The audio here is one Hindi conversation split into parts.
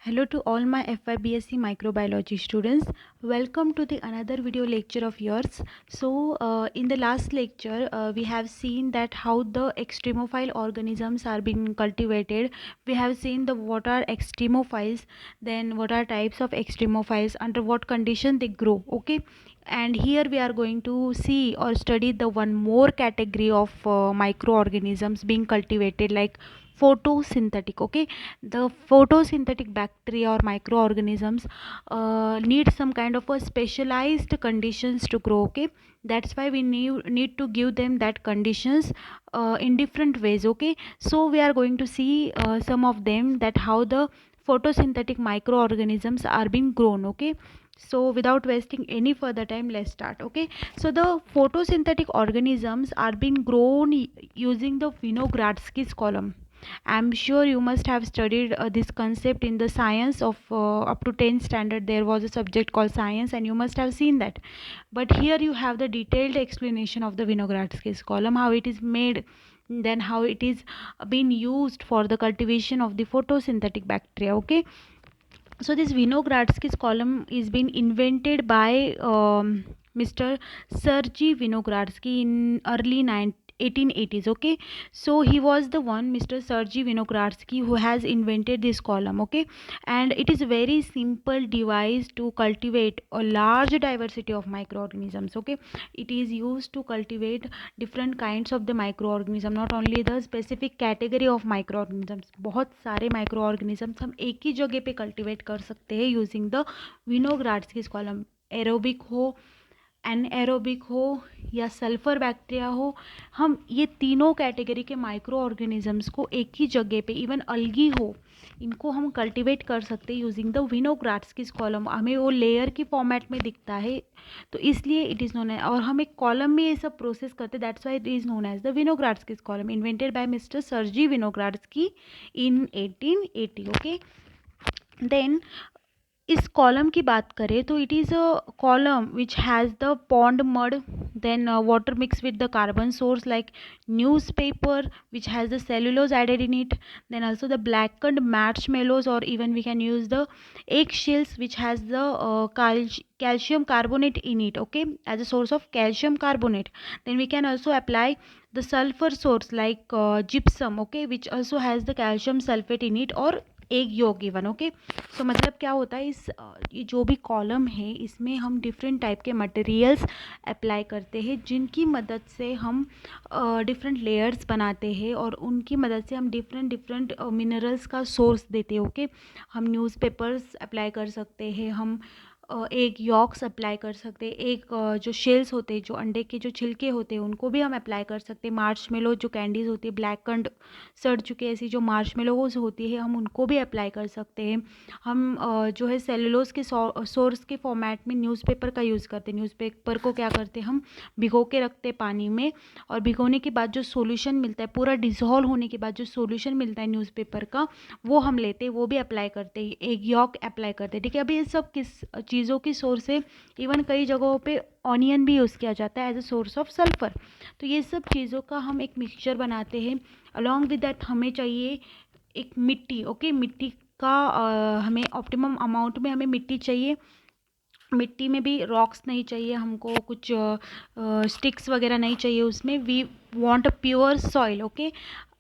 Hello to all my FYBSc microbiology students. Welcome to the another video lecture of yours. In the last lecture, we have seen that how the extremophile organisms are being cultivated. We have seen the what are extremophiles, then what are types of extremophiles, under what condition they grow. Okay, and here we are going to see or study the one more category of microorganisms being cultivated, like photosynthetic. Okay, the photosynthetic bacteria or microorganisms need some kind of a specialized conditions to grow. Okay, that's why we need to give them that conditions in different ways. Okay, so we are going to see some of them, that how the photosynthetic microorganisms are being grown. Okay, so without wasting any further time, let's start. Okay, so the photosynthetic organisms are being grown using the Winogradsky's column. I'm sure you must have studied this concept in the science of up to 10th standard. There was a subject called science, and you must have seen that. But here you have the detailed explanation of the Winogradsky's column, how it is made, then how it is being used for the cultivation of the photosynthetic bacteria. Okay, so this Winogradsky's column is been invented by Mr. Sergei Winogradsky in early 1880s. Okay, so he was the one, Mr. Sergei Winogradsky, who has invented this column. Okay, and it is a very simple device to cultivate a large diversity of microorganisms. Okay, it is used to cultivate different kinds of the microorganism, not only the specific category of microorganisms. बहुत सारे microorganisms हम एक ही जगह पे cultivate कर सकते हैं using the Winogradsky's column. Aerobic हो, एनएरोबिक हो या सल्फर बैक्टीरिया हो, हम ये तीनों कैटेगरी के माइक्रो ऑर्गेनिजम्स को एक ही जगह पे, इवन अलगी हो, इनको हम कल्टीवेट कर सकते हैं यूजिंग द विनोग्राड्स्कीज कॉलम. हमें वो लेयर की फॉर्मेट में दिखता है, तो इसलिए इट इज़ नोन एज, और हम एक कॉलम में ये सब प्रोसेस करते हैं, that's why it is known as the Winogradsky's column, invented by mister Sergei Winogradsky in 1880. Okay, then इस कॉलम की बात करें तो it is a column which has the pond mud, then water mixed with the carbon source, like newspaper which has the cellulose added in it, then also the blackened marshmallows, or even we can use the eggshells which has the calcium carbonate in it. Okay, as a source of calcium carbonate. Then we can also apply the sulfur source, like gypsum. Okay, which also has the calcium sulfate in it, और एग योग इवन. ओके, सो मतलब क्या होता है, इस ये जो भी कॉलम है इसमें हम डिफरेंट टाइप के मटेरियल्स अप्लाई करते हैं, जिनकी मदद से हम डिफरेंट लेयर्स बनाते हैं, और उनकी मदद से हम डिफरेंट मिनरल्स का सोर्स देते हैं. ओके, हम न्यूज़पेपर्स अप्लाई कर सकते हैं, हम एग यॉक्स अप्लाई कर सकते हैं, एक जो शेल्स होते हैं, जो अंडे के जो छिलके होते हैं, उनको भी हम अप्लाई कर सकते हैं. मार्शमेलो जो कैंडीज़ होती है, ब्लैक एंड सड़ चुके ऐसी जो मार्शमेलोज होती है, हम उनको भी अप्लाई कर सकते हैं. हम जो है सेलुलोज के सोर्स के फॉर्मेट में न्यूज़पेपर का यूज़ करते हैं. न्यूज़पेपर को क्या करते हैं, हम भिगो के रखते हैं पानी में, और भिगोने के बाद जो सॉल्यूशन मिलता है, पूरा डिसॉल्व होने के बाद जो सॉल्यूशन मिलता है न्यूज़पेपर का, वो हम लेते हैं, वो भी अप्लाई करते हैं. एग यॉक अप्लाई करते हैं. ठीक है, अभी ये सब किस चीज़ों की सोर्स है. इवन कई जगहों पे ऑनियन भी यूज़ किया जाता है as a source of sulphur. तो ये सब चीज़ों का हम एक मिक्सचर बनाते हैं. अलॉन्ग विद दैट हमें चाहिए एक मिट्टी. ओके, मिट्टी का हमें ऑप्टिमम अमाउंट में हमें मिट्टी चाहिए. मिट्टी में भी रॉक्स नहीं चाहिए हमको, कुछ स्टिक्स वगैरह नहीं चाहिए उसमें. We want a pure soil. Okay,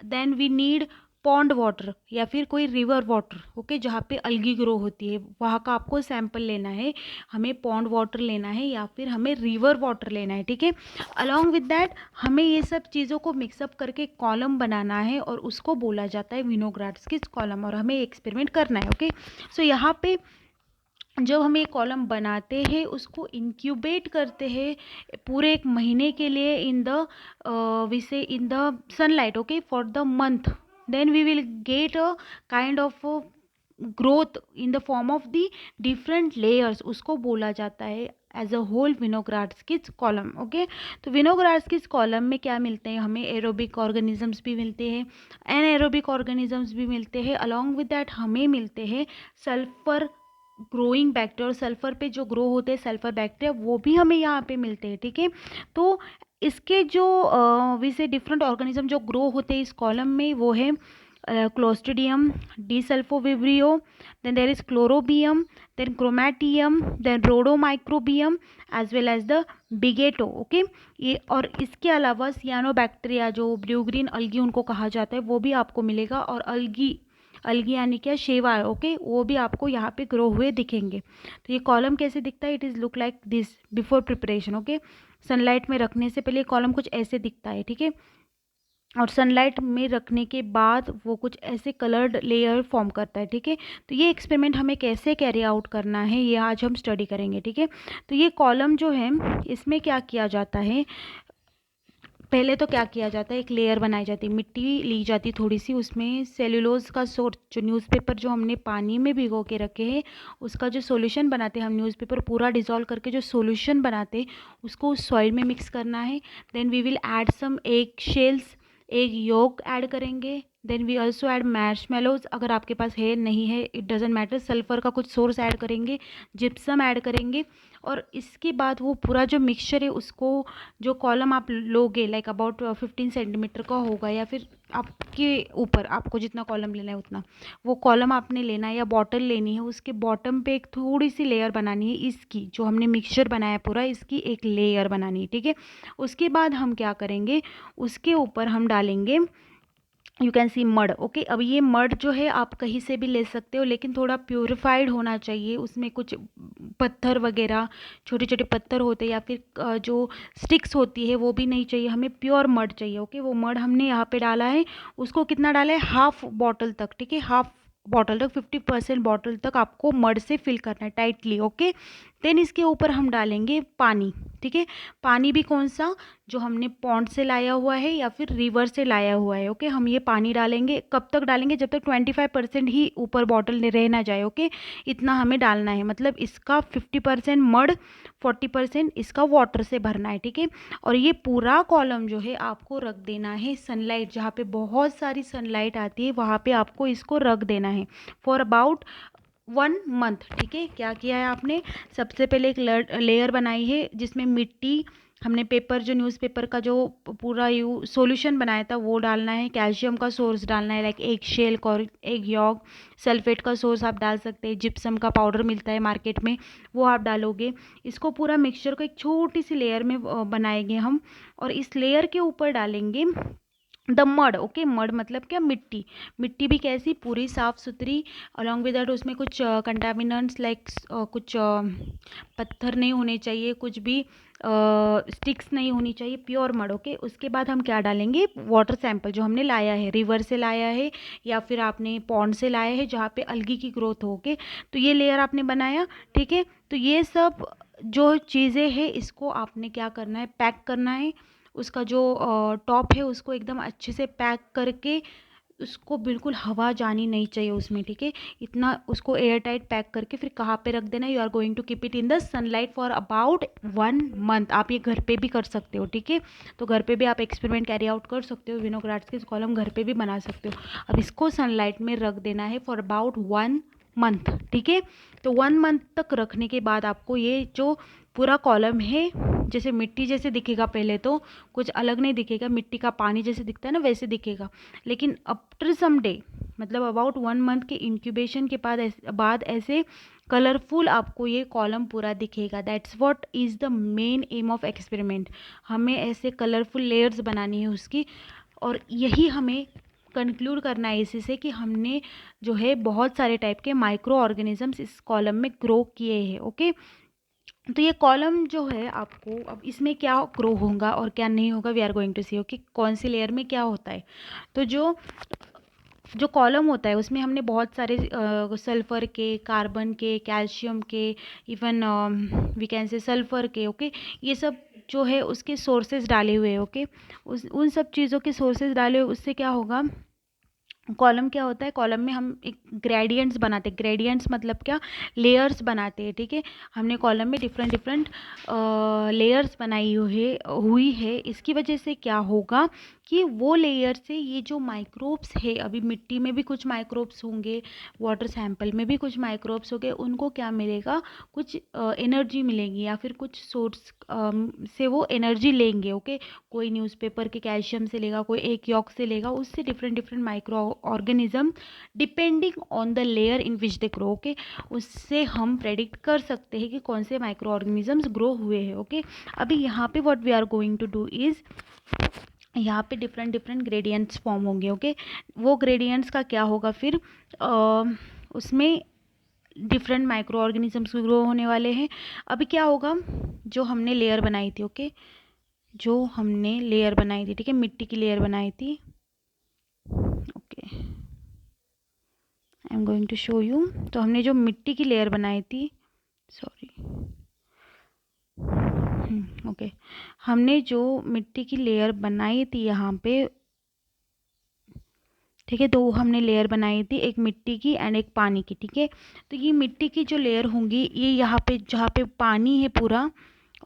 then we need pond water या फिर कोई रिवर वाटर. ओके, जहाँ पे अलगी ग्रो होती है वहाँ का आपको सैंपल लेना है. हमें पॉन्ड वाटर लेना है या फिर हमें रिवर वाटर लेना है. ठीक है, अलॉन्ग विद दैट हमें ये सब चीज़ों को मिक्सअप करके कॉलम बनाना है, और उसको बोला जाता है विनोग्राड्स्कीज कॉलम, और हमें एक्सपेरिमेंट करना है. ओके, सो यहाँ पे जब हम एक कॉलम बनाते हैं, उसको इंक्यूबेट करते हैं पूरे एक महीने के लिए इन द विसे in the sunlight. Okay, for the month. Then we will get a kind of growth in the form of the different layers. उसको बोला जाता है as a whole Winogradsky's column. Okay, तो विनोग्राड्स्कीज कॉलम में क्या मिलते हैं, हमें एरोबिक ऑर्गेनिजम्स भी मिलते हैं, एनएरोबिक ऑर्गेनिजम्स भी मिलते हैं. अलॉन्ग विद दैट हमें मिलते हैं सल्फर ग्रोइंग बैक्टीरिया, और सल्फर पे जो ग्रो होते हैं सल्फर बैक्टीरिया, वो भी हमें यहाँ पे मिलते हैं. ठीक है, तो इसके जो वैसे डिफरेंट ऑर्गेनिज्म जो ग्रो होते हैं इस कॉलम में, वो है Clostridium, D-sulfovibrio, then there is chlorobium, then chromatium, then rhodomicrobium as well as the bigeto. Okay, ये और इसके अलावा सियानोबैक्टीरिया जो ब्लू ग्रीन अल्गी उनको कहा जाता है वो भी आपको मिलेगा, और अल्गी अल्गी यानी क्या शेवा, ओके, वो भी आपको यहाँ पे ग्रो हुए दिखेंगे। तो ये कॉलम कैसे दिखता है, it is look like this before preparation. Okay, sunlight में रखने से पहले कॉलम कुछ ऐसे दिखता है, ठीक है, और सनलाइट में रखने के बाद वो कुछ ऐसे कलर्ड लेयर फॉर्म करता है, ठीक है। तो ये एक्सपेरिमेंट हमें कैसे कैरी आउट करना है ये आज हम स्टडी करेंगे, ठीक है। तो ये कॉलम जो है इसमें क्या किया जाता है, पहले तो क्या किया जाता है, एक लेयर बनाई जाती है, मिट्टी ली जाती है थोड़ी सी, उसमें सेल्यूलोज का सोर्स जो न्यूज़पेपर जो हमने पानी में भिगो के रखे हैं उसका जो सॉल्यूशन बनाते हैं हम, न्यूज़पेपर पूरा डिसॉल्व करके जो सॉल्यूशन बनाते हैं उसको उस सॉइल में मिक्स करना है। Then we will add some egg shells, egg yolk add करेंगे। Then we also add marshmallows, अगर आपके पास है नहीं है इट डजेंट मैटर, सल्फर का कुछ सोर्स ऐड करेंगे, जिप्सम ऐड करेंगे, और इसके बाद वो पूरा जो मिक्सचर है उसको, जो कॉलम आप लोगे लाइक अबाउट 15 सेंटीमीटर का होगा या फिर आपके ऊपर, आपको जितना कॉलम लेना है उतना, वो कॉलम आपने लेना है या बॉटल लेनी है, उसके बॉटम पे एक थोड़ी सी लेयर बनानी है इसकी, जो हमने मिक्सचर बनाया पूरा इसकी एक लेयर बनानी है, ठीक है। उसके बाद हम क्या करेंगे, उसके ऊपर हम डालेंगे, you can see mud, okay. अब ये मड जो है आप कहीं से भी ले सकते हो लेकिन थोड़ा प्योरीफाइड होना चाहिए, उसमें कुछ पत्थर वगैरह छोटे छोटे पत्थर होते हैं या फिर जो स्टिक्स होती है वो भी नहीं चाहिए, हमें प्योर मड चाहिए, ओके। वो मड हमने यहाँ पे डाला है, उसको कितना डाला है, हाफ बॉटल तक, ठीक है, हाफ बॉटल तक, 50% बॉटल तक आपको मड से फिल करना है टाइटली, ओके। देन इसके ऊपर हम डालेंगे पानी, ठीक है। पानी भी कौन सा, जो हमने पॉन्ड से लाया हुआ है या फिर रिवर से लाया हुआ है, ओके। हम ये पानी डालेंगे, कब तक डालेंगे, जब तक 25% ही ऊपर बॉटल रह ना जाए, ओके। इतना हमें डालना है, मतलब इसका 50% मड, 40% इसका वाटर से भरना है, ठीक है। और ये पूरा कॉलम जो है आपको रख देना है सनलाइट, जहाँ पे बहुत सारी सनलाइट आती है वहाँ पे आपको इसको रख देना है फॉर अबाउट 1 मंथ, ठीक है। क्या किया है आपने, सबसे पहले एक लेयर बनाई है जिसमें मिट्टी, हमने पेपर जो न्यूज़पेपर का जो पूरा सॉल्यूशन बनाया था वो डालना है, कैल्शियम का सोर्स डालना है like egg shell, egg yolk, sulphate का सोर्स आप डाल सकते हैं, जिप्सम का पाउडर मिलता है मार्केट में वो आप डालोगे। इसको पूरा मिक्सचर को एक छोटी सी लेयर में बनाएंगे हम, और इस लेयर के ऊपर डालेंगे द मड, ओके। मड मतलब क्या, मिट्टी, मिट्टी भी कैसी, पूरी साफ़ सुथरी, अलॉन्ग विद दैट उसमें कुछ कंटामिनेंट्स लाइक कुछ पत्थर नहीं होने चाहिए, कुछ भी स्टिक्स नहीं होनी चाहिए, प्योर मड, ओके। उसके बाद हम क्या डालेंगे, वाटर सैंपल जो हमने लाया है, रिवर से लाया है या फिर आपने पॉन्ड से लाया है जहाँ पे अलगी की ग्रोथ हो, ओके। तो ये लेयर आपने बनाया, ठीक है। तो ये सब जो चीज़ें हैं इसको आपने क्या करना है, पैक करना है, उसका जो टॉप है उसको एकदम अच्छे से पैक करके, उसको बिल्कुल हवा जानी नहीं चाहिए उसमें, ठीक है। इतना उसको एयर टाइट पैक करके फिर कहाँ पे रख देना, you are going to keep it in the sunlight for about 1 month. आप ये घर पे भी कर सकते हो, ठीक है। तो घर पे भी आप एक्सपेरिमेंट कैरी आउट कर सकते हो, विनोग्राड्स के कॉलम घर पे भी बना सकते हो। अब इसको सनलाइट में रख देना है फॉर अबाउट 1 मंथ, ठीक है। तो 1 मंथ तक रखने के बाद आपको ये जो पूरा कॉलम है जैसे मिट्टी जैसे दिखेगा, पहले तो कुछ अलग नहीं दिखेगा, मिट्टी का पानी जैसे दिखता है ना वैसे दिखेगा, लेकिन आफ्टर सम डे, मतलब अबाउट 1 मंथ के इंक्यूबेशन के बाद ऐसे कलरफुल आपको ये कॉलम पूरा दिखेगा। That's what is the main M of experiment, हमें ऐसे कलरफुल लेयर्स बनानी है उसकी, और यही हमें कंक्लूड करना है इसी से कि हमने जो है बहुत सारे टाइप के माइक्रो ऑर्गेनिजम्स इस कॉलम में ग्रो किए हैं, ओके। तो ये कॉलम जो है आपको, अब इसमें क्या ग्रो होगा और क्या नहीं होगा, we are going to see, okay, कौन सी लेयर में क्या होता है। तो जो जो कॉलम होता है उसमें हमने बहुत सारे सल्फ़र के, कार्बन के, कैल्शियम के, even we can say sulphur के, ओके, ये सब जो है उसके सोर्सेज डाले हुए हैं, ओके। उस उन सब चीज़ों के सोर्सेज डाले हुए, उससे क्या होगा, कॉलम क्या होता है, कॉलम में हम एक ग्रेडियंट्स बनाते हैं, ग्रेडियंट्स मतलब क्या, लेयर्स बनाते हैं, ठीक है। हमने कॉलम में डिफरेंट डिफरेंट लेयर्स बनाई हुई है, इसकी वजह से क्या होगा कि वो लेयर से ये जो माइक्रोब्स है, अभी मिट्टी में भी कुछ माइक्रोब्स होंगे, वाटर सैंपल में भी कुछ माइक्रोब्स होंगे, उनको क्या मिलेगा, कुछ एनर्जी मिलेगी या फिर कुछ सोर्स से वो एनर्जी लेंगे। ओके, कोई न्यूज़पेपर के कैल्शियम से लेगा, कोई एक यॉक से लेगा, उससे different different micro organism depending on the layer in which they grow. Okay, उससे हम प्रेडिक्ट कर सकते हैं कि कौन से माइक्रो ऑर्गेनिजम्स ग्रो हुए हैं। ओके, अभी यहाँ पे what we are going to do is, यहाँ पे डिफरेंट डिफरेंट ग्रेडियंट्स फॉर्म होंगे। ओके, वो ग्रेडियंट्स का क्या होगा फिर, उसमें डिफरेंट माइक्रो ऑर्गेनिजम्स ग्रो होने वाले हैं। अभी क्या होगा, जो हमने लेयर बनाई थी, ओके, जो हमने लेयर बनाई थी, ठीक है, मिट्टी की लेयर बनाई थी। Okay, I am going to show you. तो हमने जो मिट्टी की लेयर बनाई थी, सॉरी, ओके, हमने जो मिट्टी की लेयर बनाई थी यहाँ पे, ठीक है, तो हमने लेयर बनाई थी एक मिट्टी की एंड एक पानी की। ठीक है, तो ये मिट्टी की जो लेयर होंगी, ये यहाँ पे जहाँ पे पानी है पूरा,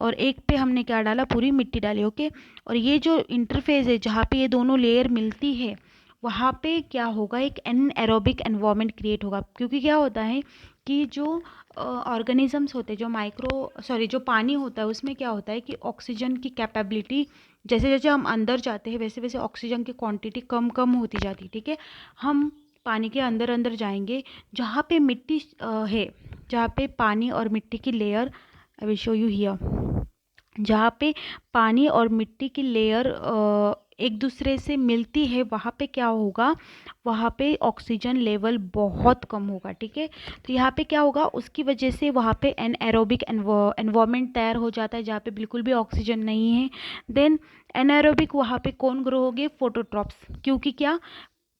और एक पे हमने क्या डाला, पूरी मिट्टी डाली। ओके, और ये जो इंटरफेस है जहाँ पे ये दोनों लेयर मिलती है, वहाँ पे क्या होगा, एक एनएरोबिक एनवायरनमेंट क्रिएट होगा। क्योंकि क्या होता है कि जो ऑर्गेनिजम्स होते हैं, जो जो पानी होता है, उसमें क्या होता है कि ऑक्सीजन की कैपेबिलिटी, जैसे जैसे हम अंदर जाते हैं वैसे वैसे ऑक्सीजन की क्वांटिटी कम कम होती जाती है। ठीक है, हम पानी के अंदर अंदर जाएंगे, जहाँ पे मिट्टी है, जहाँ पे पानी और मिट्टी की layer, I will show you here, जहाँ पे पानी और मिट्टी की लेयर एक दूसरे से मिलती है, वहाँ पे क्या होगा, वहाँ पे ऑक्सीजन लेवल बहुत कम होगा। ठीक है, तो यहाँ पे क्या होगा, उसकी वजह से वहाँ पे एनएरोबिक एनवायरनमेंट तैयार हो जाता है, जहाँ पे बिल्कुल भी ऑक्सीजन नहीं है। देन एनएरोबिक वहाँ पे कौन ग्रो होंगे, फोटोट्रॉप्स, क्योंकि क्या,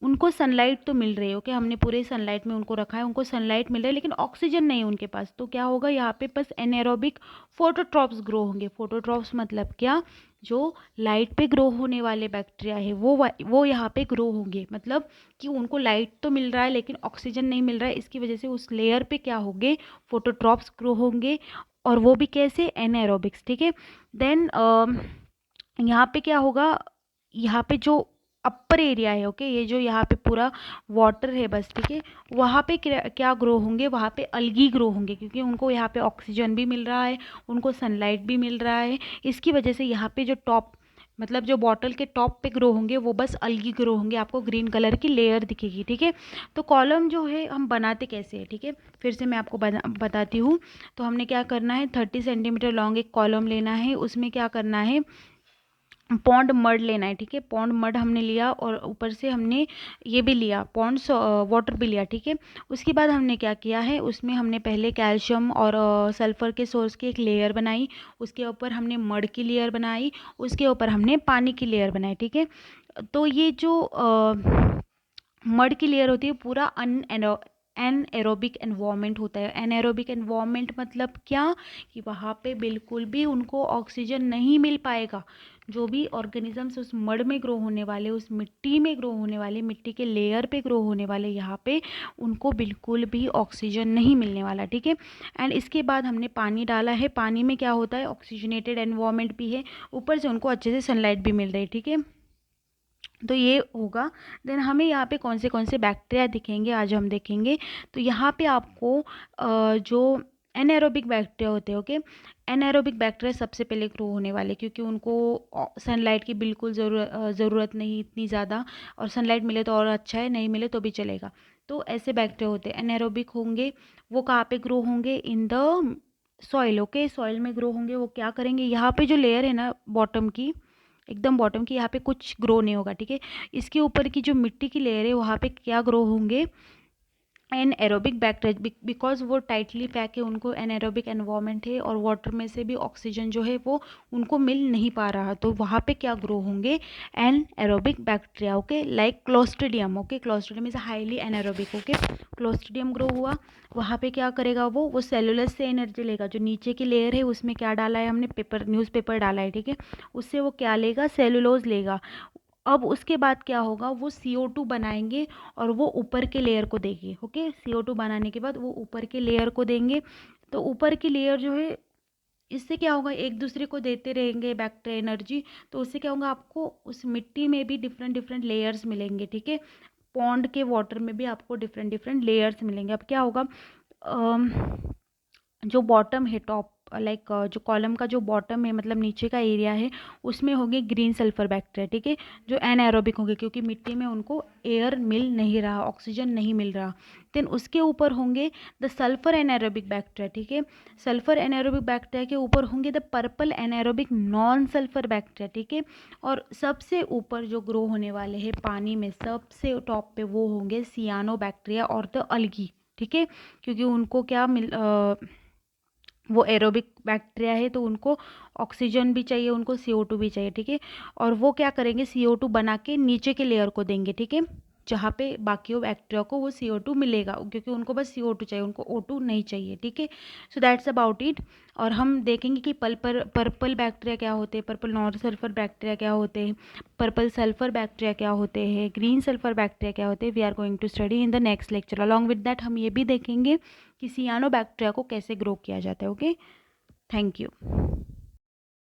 उनको सनलाइट तो मिल रही है। ओके, हमने पूरे सनलाइट में उनको रखा है, उनको सनलाइट मिल रही है, लेकिन ऑक्सीजन नहीं है उनके पास, तो क्या होगा, यहाँ पे बस एनएरोबिक फोटोट्रॉप्स ग्रो होंगे। फोटोट्रॉप्स मतलब क्या, जो लाइट पे ग्रो होने वाले बैक्टीरिया है, वो यहाँ पे ग्रो होंगे, मतलब कि उनको लाइट तो मिल रहा है लेकिन ऑक्सीजन नहीं मिल रहा है, इसकी वजह से उस लेयर पे क्या होंगे, फोटोट्रॉप्स ग्रो होंगे, और वो भी कैसे, एनएरोबिक्स। ठीक है, देन यहाँ पे क्या होगा, यहाँ पे जो अपर एरिया है, ओके, ये जो यहाँ पे पूरा वाटर है बस, ठीक है, वहाँ पे क्या ग्रो होंगे, वहाँ पे अलगी ग्रो होंगे, क्योंकि उनको यहाँ पे ऑक्सीजन भी मिल रहा है, उनको सनलाइट भी मिल रहा है, इसकी वजह से यहाँ पे जो टॉप, मतलब जो बॉटल के टॉप पे ग्रो होंगे, वो बस अलगी ग्रो होंगे, आपको ग्रीन कलर की लेयर दिखेगी। ठीक है, तो कॉलम जो है हम बनाते कैसे हैं, ठीक है, फिर से मैं आपको बताती हूँ। तो हमने क्या करना है, 30 सेंटीमीटर लॉन्ग एक कॉलम लेना है, उसमें क्या करना है, पॉन्ड मड लेना है। ठीक है, पॉन्ड मड हमने लिया, और ऊपर से हमने ये भी लिया, पॉन्ड वाटर भी लिया। ठीक है, उसके बाद हमने क्या किया है, उसमें हमने पहले कैल्शियम और सल्फर के सोर्स की एक लेयर बनाई, उसके ऊपर हमने मड की लेयर बनाई, उसके ऊपर हमने पानी की लेयर बनाई। ठीक है, तो ये जो मड की लेयर होती है, पूरा एनएरोबिक एनवायरनमेंट होता है। एनएरोबिक एनवायरनमेंट मतलब क्या, कि वहाँ पे बिल्कुल भी उनको ऑक्सीजन नहीं मिल पाएगा। जो भी ऑर्गेनिजम्स उस मड में ग्रो होने वाले, उस मिट्टी में ग्रो होने वाले, मिट्टी के लेयर पे ग्रो होने वाले, यहाँ पे उनको बिल्कुल भी ऑक्सीजन नहीं मिलने वाला। ठीक है, एंड इसके बाद हमने पानी डाला है, पानी में क्या होता है, ऑक्सीजनेटेड एनवायरनमेंट भी है, ऊपर से उनको अच्छे से सनलाइट भी मिल रही है। ठीक है, तो ये होगा। देन हमें यहाँ पे कौन से बैक्टीरिया दिखेंगे, आज हम देखेंगे। तो यहाँ पे आपको जो एनाएरोबिक बैक्टीरिया होते हैं, ओके, एनाएरोबिक बैक्टीरिया सबसे पहले ग्रो होने वाले, क्योंकि उनको सनलाइट की बिल्कुल ज़रूरत नहीं इतनी ज़्यादा, और सनलाइट मिले तो और अच्छा है, नहीं मिले तो भी चलेगा। तो ऐसे बैक्टीरिया होते हैं, एनाएरोबिक होंगे, वो कहाँ पे ग्रो होंगे, in the soil. Okay, soil में ग्रो होंगे। वो क्या करेंगे, यहाँ पे जो लेयर है ना बॉटम की, एकदम बॉटम की, यहाँ पे कुछ ग्रो नहीं होगा। ठीक है, इसके ऊपर की जो मिट्टी की लेयर है, वहाँ पे क्या ग्रो होंगे, एनएरोबिक बैक्टीरिया, बिकॉज वो टाइटली पैक है, उनको एनएरोबिक एनवायरनमेंट है, और वाटर में से भी ऑक्सीजन जो है वो उनको मिल नहीं पा रहा, तो वहाँ पे क्या ग्रो होंगे, anaerobic bacteria. Okay, like Clostridium. Okay, Clostridium is highly anaerobic. Okay, Clostridium grow हुआ, वहाँ पे क्या करेगा, वो सेलुलस से एनर्जी लेगा, जो नीचे की लेयर है उसमें क्या डाला है हमने, न्यूज़पेपर डाला है। ठीक है, उससे वो क्या लेगा, सेलुलोज लेगा। अब उसके बाद क्या होगा, वो CO2 बनाएंगे, और वो ऊपर के लेयर को देंगे। ओके, CO2 बनाने के बाद वो ऊपर के लेयर को देंगे, तो ऊपर की लेयर जो है इससे क्या होगा, एक दूसरे को देते रहेंगे बैक्टीरिया एनर्जी, तो उससे क्या होगा, आपको उस मिट्टी में भी डिफरेंट डिफरेंट लेयर्स मिलेंगे, ठीक है। पॉन्ड के वाटर में भी आपको डिफरेंट डिफरेंट लेयर्स मिलेंगे। अब क्या होगा, अम, जो बॉटम है, टॉप लाइक जो कॉलम का जो बॉटम है, मतलब नीचे का एरिया है, उसमें होंगे ग्रीन सल्फर बैक्टीरिया, ठीक है, जो एनएरोबिक होंगे क्योंकि मिट्टी में उनको एयर मिल नहीं रहा, ऑक्सीजन नहीं मिल रहा। देन उसके ऊपर होंगे द सल्फर एनएरोबिक बैक्टीरिया, ठीक है। सल्फर एनएरोबिक बैक्टीरिया के ऊपर होंगे the purple anaerobic non sulphur bacteria, ठीक है। और सबसे ऊपर जो ग्रो होने वाले हैं पानी में सबसे टॉप पे, वो होंगे सियानो बैक्टीरिया और द अलगी, ठीक है। क्योंकि उनको क्या वो एरोबिक बैक्टीरिया है, तो उनको ऑक्सीजन भी चाहिए, उनको CO2 भी चाहिए, ठीक है। और वो क्या करेंगे, CO2 बना के नीचे के लेयर को देंगे, ठीक है, जहाँ पे बाकी बैक्टीरिया को वो CO2 मिलेगा, क्योंकि उनको बस CO2 चाहिए, उनको O2 नहीं चाहिए, ठीक है। So that's about it. और हम देखेंगे कि पर्पल बैक्टीरिया क्या होते हैं, पर्पल नॉन सल्फर बैक्टीरिया क्या होते हैं, पर्पल सल्फर बैक्टीरिया क्या होते हैं, ग्रीन सल्फर बैक्टीरिया क्या होते हैं। We are going to study in the next lecture. Along with that हम ये भी देखेंगे कि सियानो बैक्टीरिया को कैसे ग्रो किया जाता है। Okay, thank you.